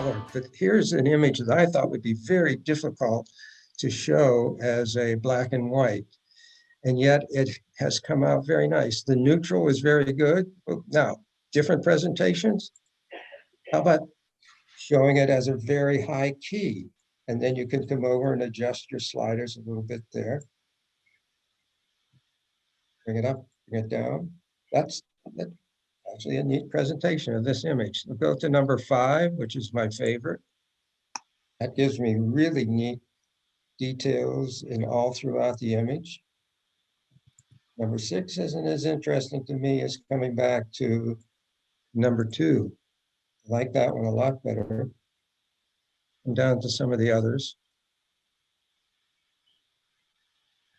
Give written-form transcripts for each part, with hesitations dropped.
color. But here's an image that I thought would be very difficult to show as a black and white. And yet it has come out very nice. The neutral is very good. Now, different presentations. How about showing it as a very high key? And then you can come over and adjust your sliders a little bit there. Bring it up, bring it down. That's actually a neat presentation of this image. We'll go to number 5, which is my favorite. That gives me really neat details in all throughout the image. Number 6 isn't as interesting to me as coming back to number 2. I like that one a lot better. And down to some of the others.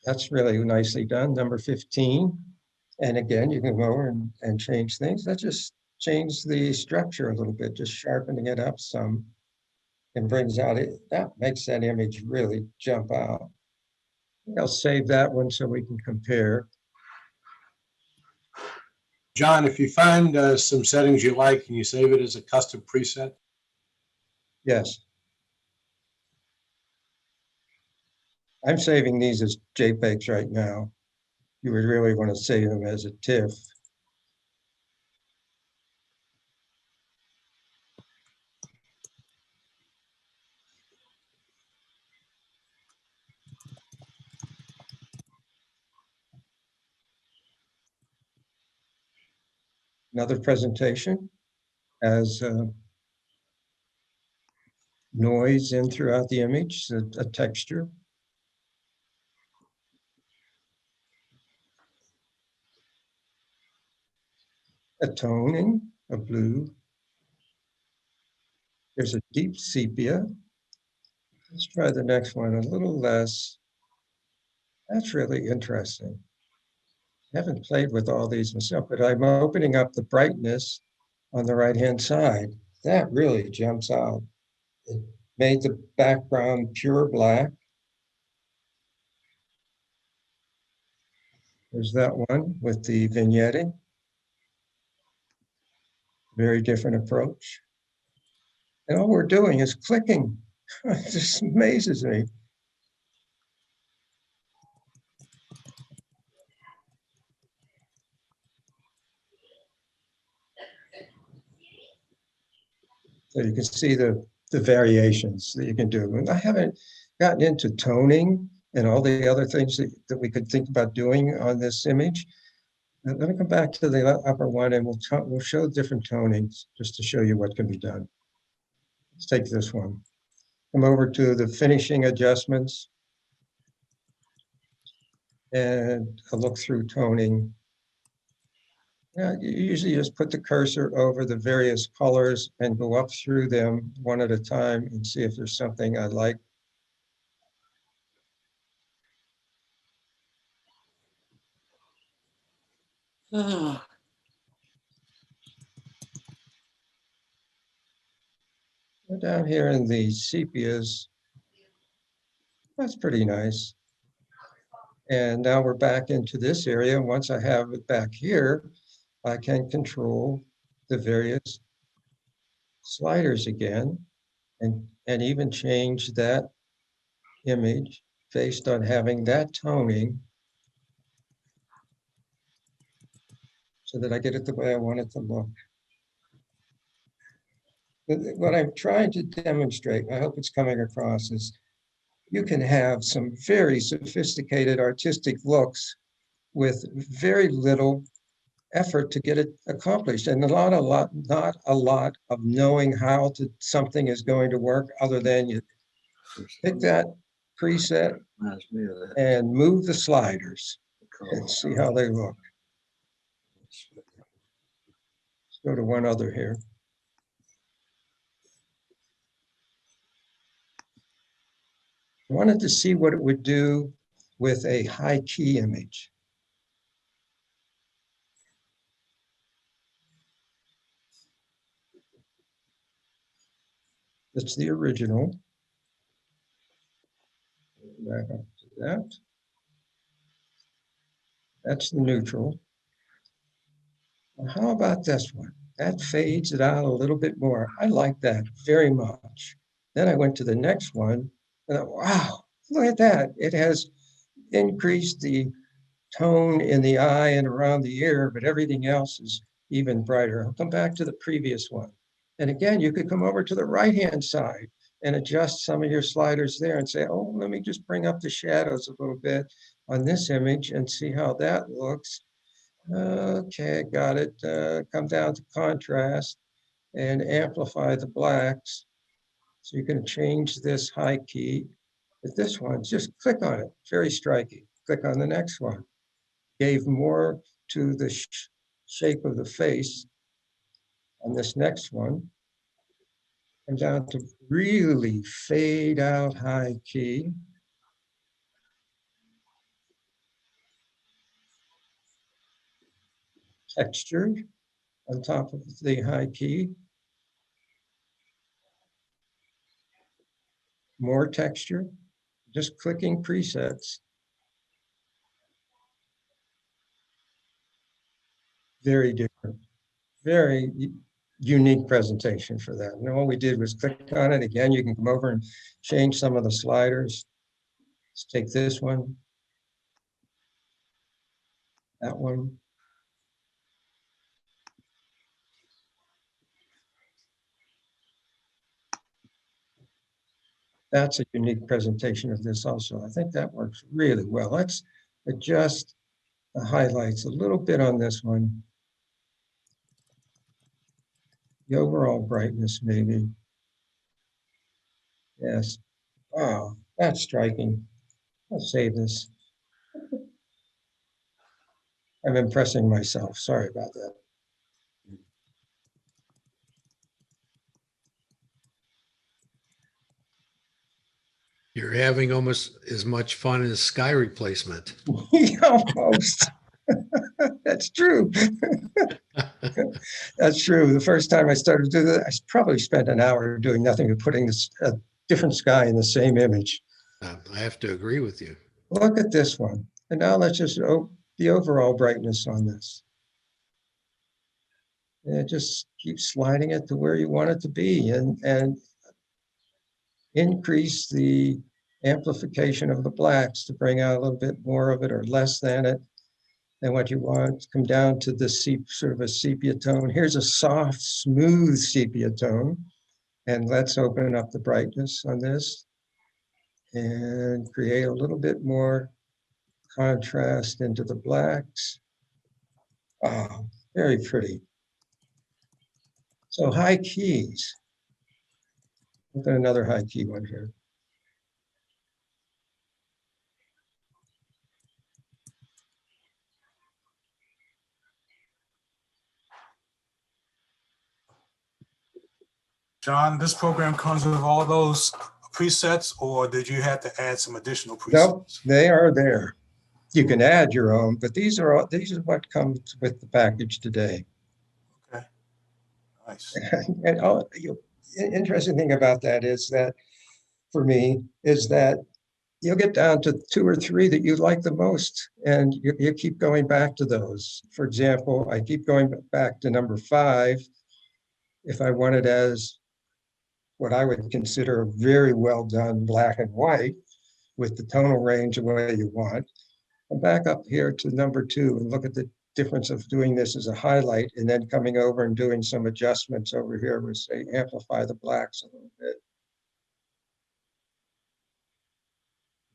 That's really nicely done. Number 15. And again, you can go over and change things. That just changed the structure a little bit, just sharpening it up some, and brings out it. That makes that image really jump out. I'll save that one so we can compare. John, if you find some settings you like, can you save it as a custom preset? Yes. I'm saving these as JPEGs right now. You would really want to save them as a TIFF. Another presentation as noise in throughout the image, a texture. A toning, a blue. There's a deep sepia. Let's try the next one, a little less. That's really interesting. I haven't played with all these myself, but I'm opening up the brightness on the right-hand side. That really jumps out. It made the background pure black. There's that one with the vignetting. Very different approach. And all we're doing is clicking. It just amazes me. So you can see the variations that you can do. And I haven't gotten into toning and all the other things that we could think about doing on this image. Let me come back to the upper one and we'll show different tonings just to show you what can be done. Let's take this one. Come over to the finishing adjustments and a look through toning. You usually just put the cursor over the various colors and go up through them one at a time and see if there's something I like. Down here in the sepias, that's pretty nice. And now we're back into this area. Once I have it back here, I can control the various sliders again and even change that image based on having that toning so that I get it the way I want it to look. What I'm trying to demonstrate, I hope it's coming across, is you can have some very sophisticated artistic looks with very little effort to get it accomplished, and not a lot of knowing how something is going to work, other than you pick that preset and move the sliders and see how they look. Let's go to one other here. I wanted to see what it would do with a high key image. That's the original. Back up to that. That's the neutral. Well, how about this one? That fades it out a little bit more. I like that very much. Then I went to the next one and wow, look at that. It has increased the tone in the eye and around the ear, but everything else is even brighter. I'll come back to the previous one. And again, you could come over to the right-hand side and adjust some of your sliders there and say, oh, let me just bring up the shadows a little bit on this image and see how that looks. Okay, got it. Come down to contrast and amplify the blacks. So you can change this high key. But this one, just click on it. Very striking. Click on the next one. Gave more to the shape of the face on this next one. Come down to really fade out high key. Texture on top of the high key. More texture. Just clicking presets. Very different. Very unique presentation for that. And all we did was click on it. Again, you can come over and change some of the sliders. Let's take this one, that one. That's a unique presentation of this also. I think that works really well. Let's adjust the highlights a little bit on this one. The overall brightness maybe. Yes. Wow, that's striking. I'll save this. I'm impressing myself. Sorry about that. You're having almost as much fun as sky replacement. Almost. That's true. That's true. The first time I started doing that, I probably spent an hour doing nothing but putting this different sky in the same image. I have to agree with you. Look at this one. And now let's just the overall brightness on this. And just keep sliding it to where you want it to be and increase the amplification of the blacks to bring out a little bit more of it or less than it. And what you want, come down to the sort of a sepia tone. Here's a soft, smooth sepia tone. And let's open up the brightness on this and create a little bit more contrast into the blacks. Wow, very pretty. So high keys. Look at another high key one here. John, this program comes with all those presets, or did you have to add some additional presets? Nope, they are there. You can add your own, but these are what comes with the package today. Okay, nice. And interesting thing about that is that, for me, is that you'll get down to 2 or 3 that you like the most, and you keep going back to those. For example, I keep going back to number 5 if I want it as what I would consider a very well done black and white with the tonal range the way you want. I'm back up here to number 2 and look at the difference of doing this as a highlight and then coming over and doing some adjustments over here with, say, amplify the blacks a little bit.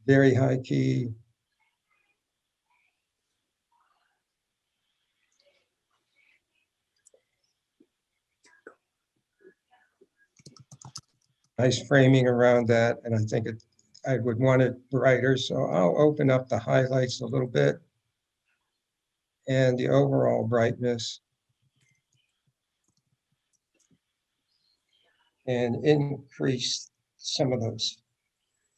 Very high key. Nice framing around that, and I think I would want it brighter, so I'll open up the highlights a little bit and the overall brightness and increase some of those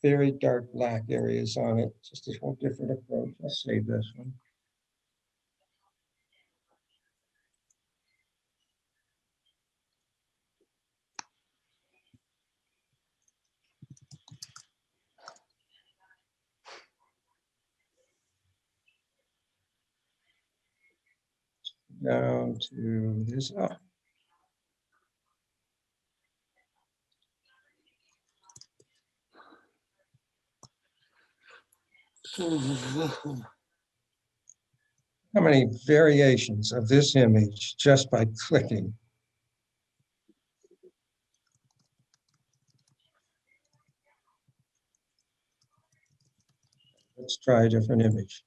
very dark black areas on it. Just a whole different approach. I'll save this one. Down to this. Oh, How many variations of this image just by clicking? Let's try a different image.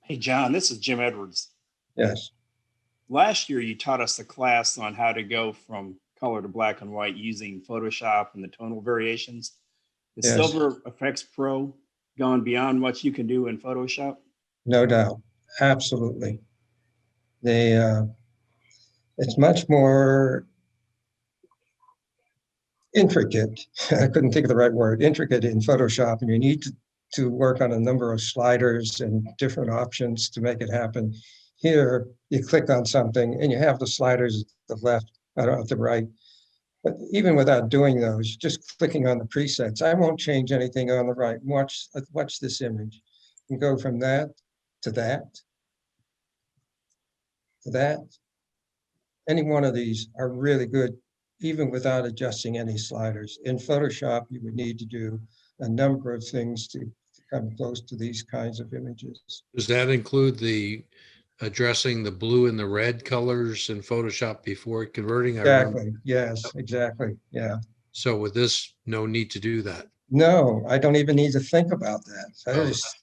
Hey, John, this is Jim Edwards. Yes, Last year, you taught us a class on how to go from color to black and white using Photoshop and the tonal variations. Is Yes. SilverEfex Pro gone beyond what you can do in Photoshop? no doubt. Absolutely. It's much more intricate. I couldn't think of the right word, intricate in Photoshop, and you need to work on a number of sliders and different options to make it happen. Here, you click on something and you have the sliders at the left, I don't know, at the right. But even without doing those, just clicking on the presets, I won't change anything on the right. Watch this image and go from that to that to that. Any one of these are really good, even without adjusting any sliders. In Photoshop, you would need to do a number of things to come close to these kinds of images. Does that include the addressing the blue and the red colors in Photoshop before converting? I remember. Exactly, yes, exactly, yeah. So with this, no need to do that. No, I don't even need to think about that. I Oh, just,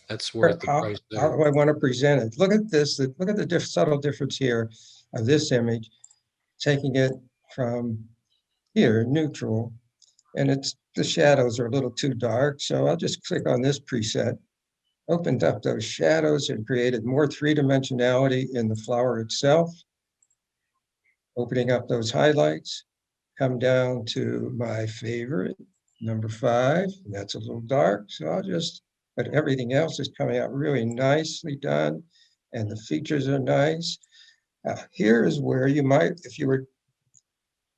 That's worth the how price how there. do I want to present it? Look at this, look at the subtle difference here of this image, taking it from here, neutral, and the shadows are a little too dark, so I'll just click on this preset, opened up those shadows and created more three-dimensionality in the flower itself, opening up those highlights, come down to my favorite, number 5, and that's a little dark, so but everything else is coming out really nicely done, and the features are nice. Here is where you might, if you were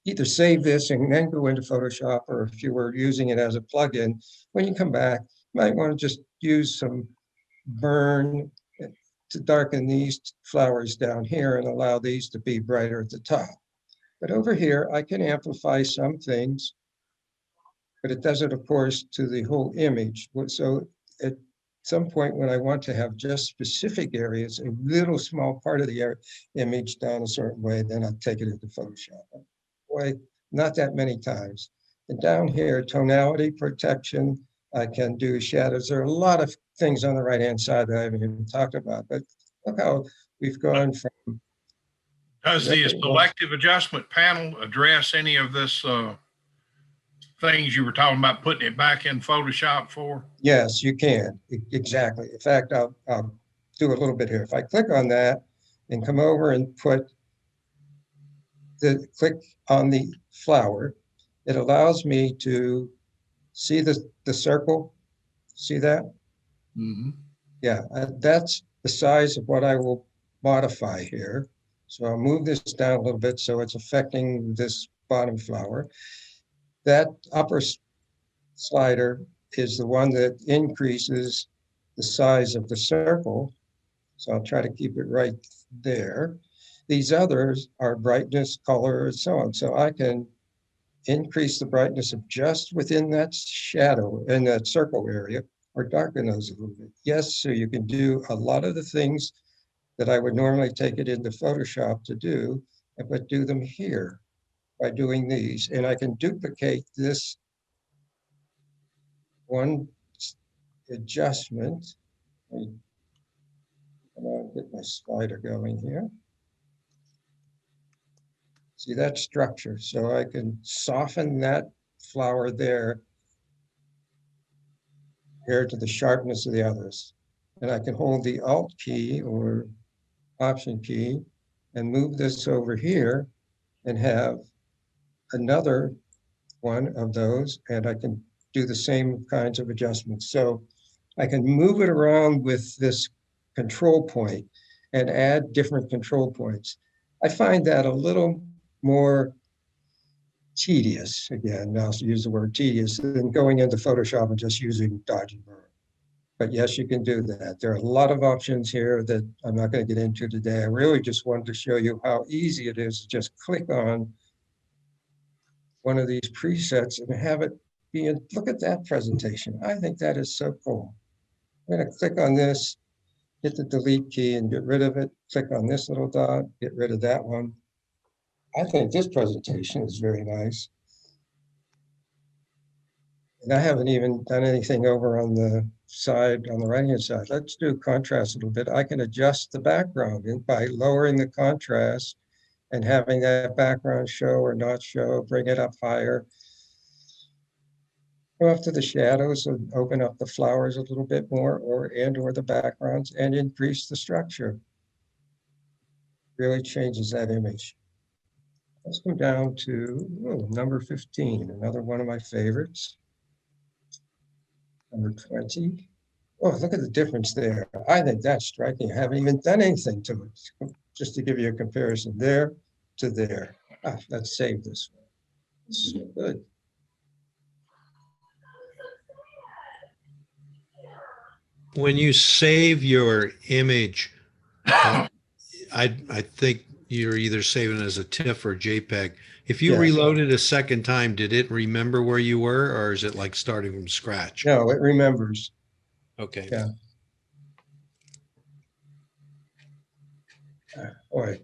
either save this and then go into Photoshop, or if you were using it as a plugin, when you come back, you might want to just use some burn to darken these flowers down here and allow these to be brighter at the top. But over here, I can amplify some things, but it does it, of course, to the whole image. So at some point when I want to have just specific areas, a little small part of the image done a certain way, then I'll take it into Photoshop. Boy, not that many times. And down here, tonality protection, I can do shadows. There are a lot of things on the right-hand side that I haven't even talked about, but look how we've gone from. Does the selective adjustment panel address any of this things you were talking about putting it back in Photoshop for? Yes, you can, exactly. In fact, I'll do a little bit here. If I click on that and come over and click on the flower, it allows me to see the circle. See that? Mm-hmm. Yeah, that's the size of what I will modify here. So I'll move this down a little bit so it's affecting this bottom flower. That upper slider is the one that increases the size of the circle. So I'll try to keep it right there. These others are brightness, color, and so on. So I can increase the brightness of just within that shadow in that circle area, or darken those a little bit. Yes, so you can do a lot of the things that I would normally take it into Photoshop to do, but do them here by doing these. And I can duplicate this one adjustment. Come on, get my slider going here. See that structure? So I can soften that flower there compared to the sharpness of the others. And I can hold the Alt key or Option key and move this over here and have another one of those, and I can do the same kinds of adjustments. So I can move it around with this control point and add different control points. I find that a little more tedious, again, I'll use the word tedious, than going into Photoshop and just using dodge and burn. But yes, you can do that. There are a lot of options here that I'm not going to get into today. I really just wanted to show you how easy it is to just click on one of these presets and have it be in. Look at that presentation. I think that is so cool. I'm going to click on this, hit the delete key and get rid of it. Click on this little dot, get rid of that one. I think this presentation is very nice. And I haven't even done anything over on the side, on the right-hand side. Let's do contrast a little bit. I can adjust the background by lowering the contrast and having that background show or not show, bring it up higher. Go up to the shadows and open up the flowers a little bit more or the backgrounds and increase the structure. Really changes that image. Let's go down to number 15, another one of my favorites. Number 20. Oh, look at the difference there. I think that's striking. I haven't even done anything to it. Just to give you a comparison there to there. Let's save this one. This is good. When you save your image, I think you're either saving it as a TIFF or JPEG. If you Yes. reload it a second time, did it remember where you were, or is it like starting from scratch? No, it remembers. Okay. Yeah. Boy.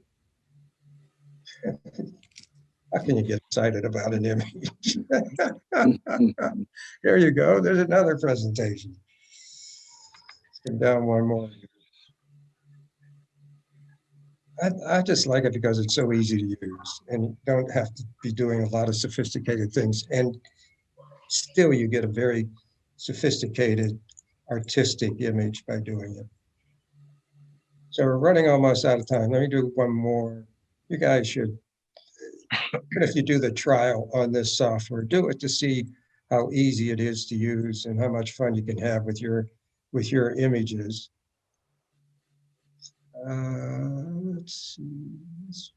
How can you get excited about an image? There you go. There's another presentation. Let's come down one more. I just like it because it's so easy to use and you don't have to be doing a lot of sophisticated things. And still you get a very sophisticated artistic image by doing it. So we're running almost out of time. Let me do one more. You guys should, if you do the trial on this software, do it to see how easy it is to use and how much fun you can have with your images. Let's see.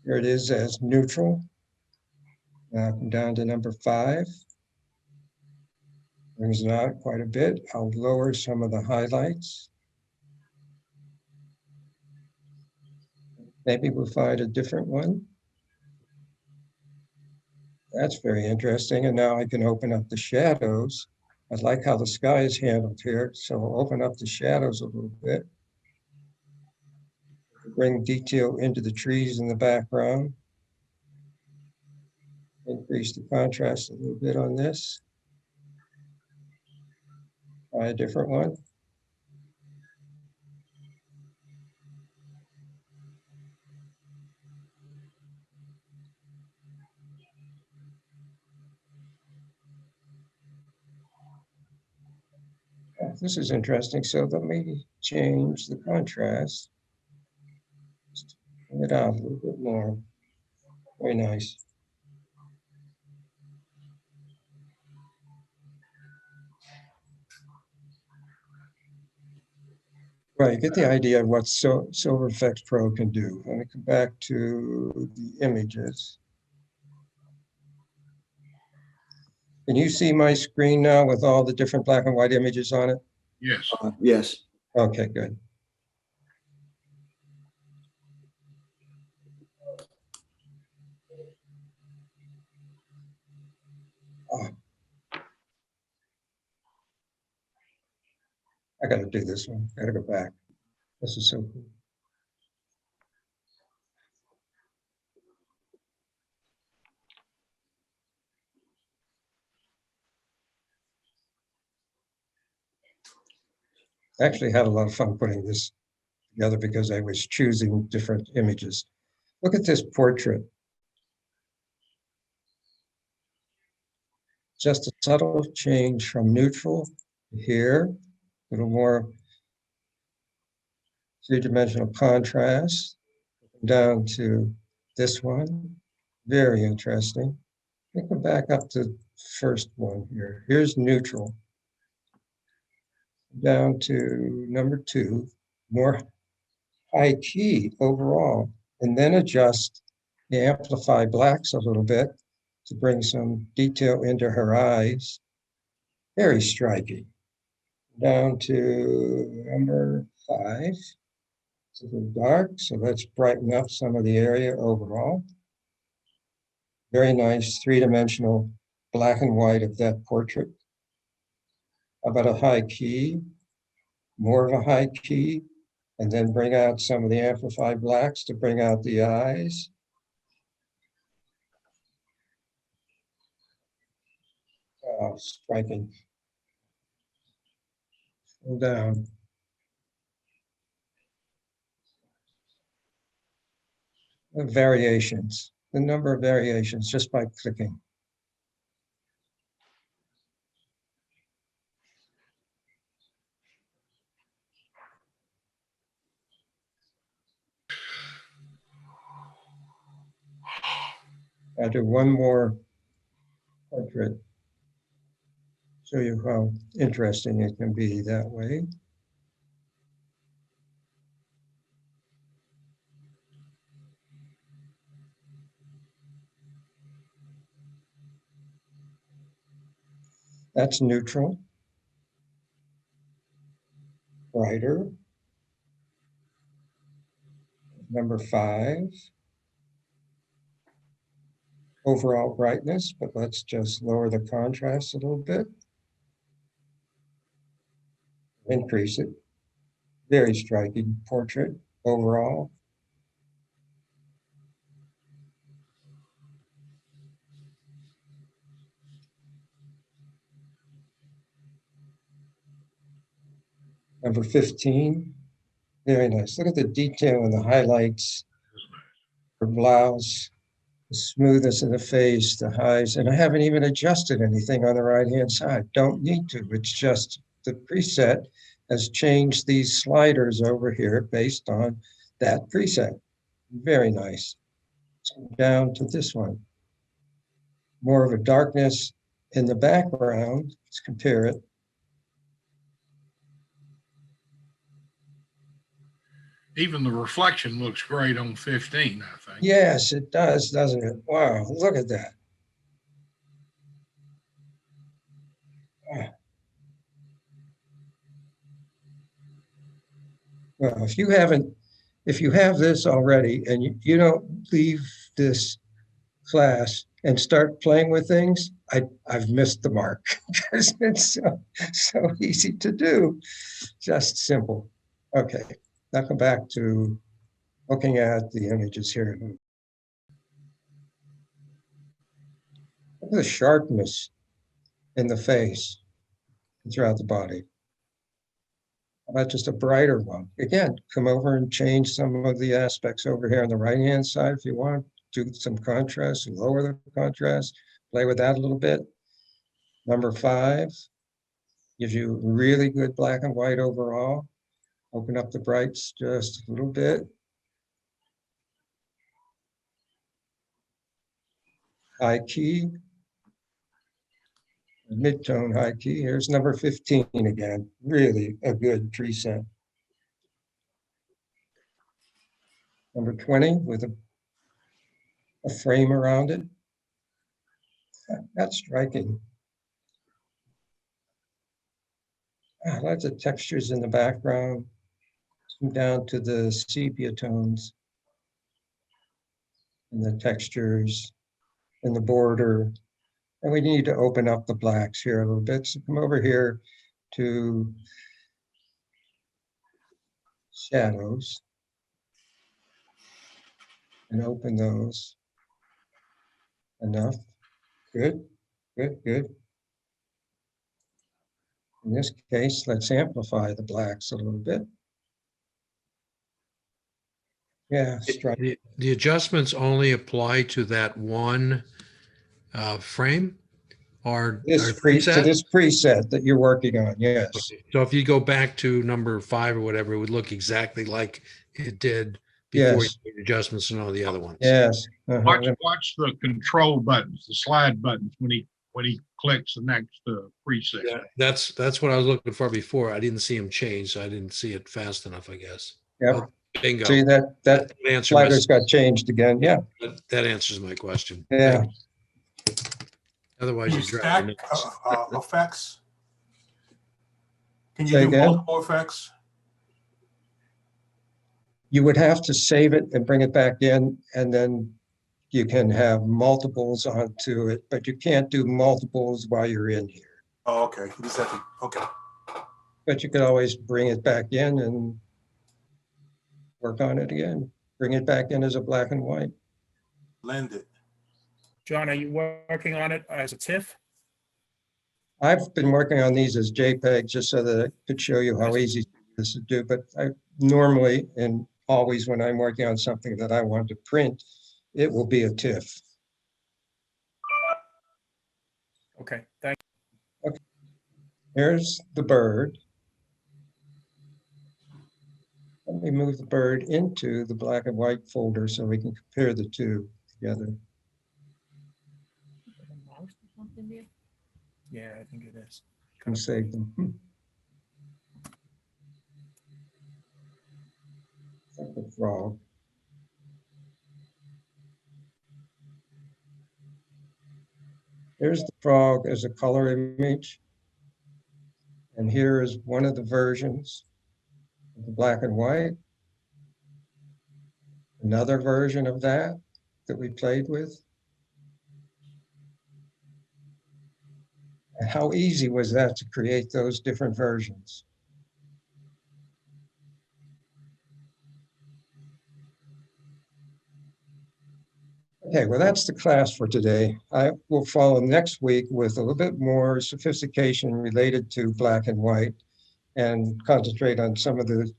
Here it is as neutral. Now come down to number 5. Brings it out quite a bit. I'll lower some of the highlights. Maybe we'll find a different one. That's very interesting. And now I can open up the shadows. I like how the sky is handled here. So I'll open up the shadows a little bit. Bring detail into the trees in the background. Increase the contrast a little bit on this. Try a different one. This is interesting. So let me change the contrast. Just bring it out a little bit more. Very nice. Right, you get the idea of what SilverEfex Pro can do. Let me come back to the images. Can you see my screen now with all the different black and white images on it? Yes. Yes. Okay, good. Oh. I gotta do this one. I gotta go back. This is so cool. I actually had a lot of fun putting this together because I was choosing different images. Look at this portrait. Just a subtle change from neutral to here, a little more three-dimensional contrast, down to this one. Very interesting. Let me go back up to first one here. Here's neutral. Down to number 2, more high key overall, and then adjust the amplify blacks a little bit to bring some detail into her eyes. Very striking. Down to number 5. It's a little dark, so let's brighten up some of the area overall. Very nice three-dimensional black and white of that portrait. How about a high key? More of a high key, and then bring out some of the amplified blacks to bring out the eyes. Oh, striking. Slow down. The variations, the number of variations just by clicking. I'll do one more portrait. Show you how interesting it can be that way. That's neutral. Brighter. Number 5. Overall brightness, but let's just lower the contrast a little bit. Increase it. Very striking portrait overall. Number 15, very nice. Look at the detail in the highlights, her blouse, the smoothness of the face, the highs, and I haven't even adjusted anything on the right-hand side. Don't need to, it's just the preset has changed these sliders over here based on that preset. Very nice. Down to this one. More of a darkness in the background. Let's compare it. Even the reflection looks great on 15, I think. Yes, it does, doesn't it? Wow, look at that. Well, if you have this already and you don't leave this class and start playing with things, I've missed the mark because it's so easy to do, just simple. Okay, now come back to looking at the images here. Look at the sharpness in the face and throughout the body. How about just a brighter one? Again, come over and change some of the aspects over here on the right-hand side if you want. Do some contrast, lower the contrast, play with that a little bit. Number 5 gives you really good black and white overall. Open up the brights just a little bit. High key. Mid-tone high key. Here's number 15 again. Really a good preset. Number 20 with a frame around it. That's striking. Lots of textures in the background. Come down to the sepia tones and the textures and the border. And we need to open up the blacks here a little bit. So come over here to shadows and open those. Enough. Good, good, good. In this case, let's amplify the blacks a little bit. Yeah, strike. The adjustments only apply to that one frame or To preset? this preset that you're working on, yes. So if you go back to number 5 or whatever, it would look exactly like it did before you Yes. make adjustments and all the other ones. Yes. Watch the control buttons, the slide buttons when he clicks the next preset. Yeah, that's what I was looking for before. I didn't see him change, so I didn't see it fast enough, I guess. Yep. Oh, bingo. See that That answered my, slider's got changed again. Yeah. that answers my question. Yeah. Thank you. Otherwise, Can you you drive me stack nuts. effects? Can you Say do again? multiple effects? You would have to save it and bring it back in, and then you can have multiples onto it, but you can't do multiples while you're in here. Oh, okay. You just have to, okay. But you could always bring it back in and work on it again. Bring it back in as a black and white. Blend it. John, are you working on it as a TIFF? I've been working on these as JPEG just so that I could show you how easy this is to do, but I normally and always when I'm working on something that I want to print, it will be a TIFF. Okay, thank Here's the bird. Let me move the bird into the black and white folder so we can compare the two together. you. Yeah, I think it is. And save them. The frog. Here's the frog as a color image. And here is one of the versions of the black and white. Another version of that we played with. And how easy was that to create those different versions? Okay, well, that's the class for today. I will follow next week with a little bit more sophistication related to black and white and concentrate on some of the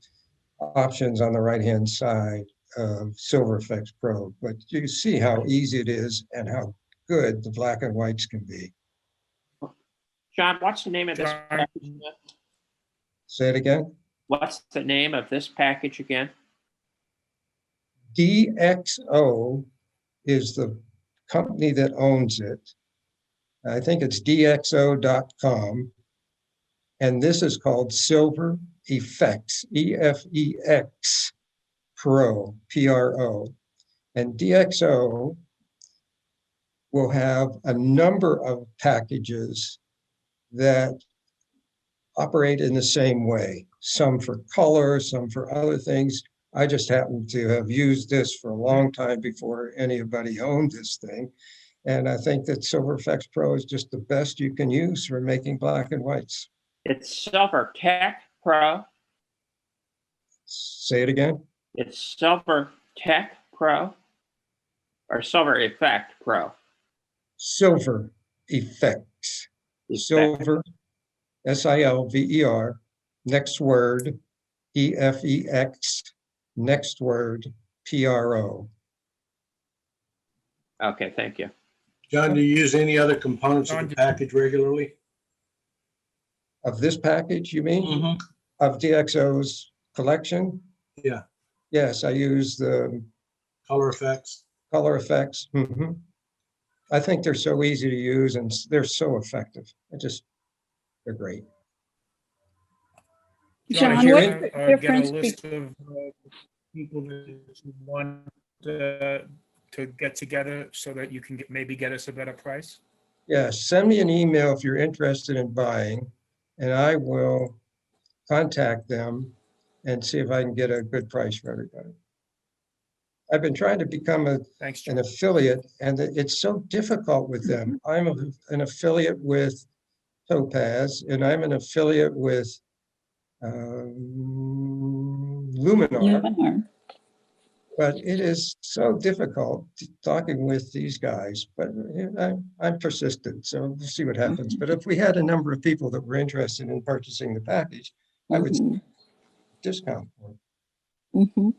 options on the right-hand side of SilverEfex Pro. But you see how easy it is and how good the black and whites can be. John, what's the name of this John. package again? Say it again. What's the name of this package again? DXO is the company that owns it. I think it's dxo.com. And this is called SilverEfex, E-F-E-X Pro, P-R-O. And DXO will have a number of packages that operate in the same way, some for color, some for other things. I just happen to have used this for a long time before anybody owned this thing. And I think that SilverEfex Pro is just the best you can use for making black and whites. It's SilverTech Pro. Say it again. It's SilverTech Pro or SilverEfex Pro. SilverEfex. Silver, S-I-L-V-E-R, next word, E-F-E-X, next word, P-R-O. Okay, thank you. John, do you use any other components of the package regularly? Of this package, you mean? Of DXO's collection? Yeah. Yes, I use the Color effects? color effects. I think they're so easy to use and they're so effective. They're great. John, John, if what's you're the gonna, get a difference list of people that you want to get together so that you can maybe get us a better price? Yeah, send me an email if you're interested in buying, and I will contact them and see if I can get a good price for everybody. I've been trying to become Thanks, an John. affiliate, and it's so difficult with them. I'm an affiliate with Topaz, and I'm an affiliate with Luminar. But it is so difficult talking with these guys, but I'm persistent, so we'll see what happens. But if we had a number of people that were interested in purchasing the package, I would discount for it.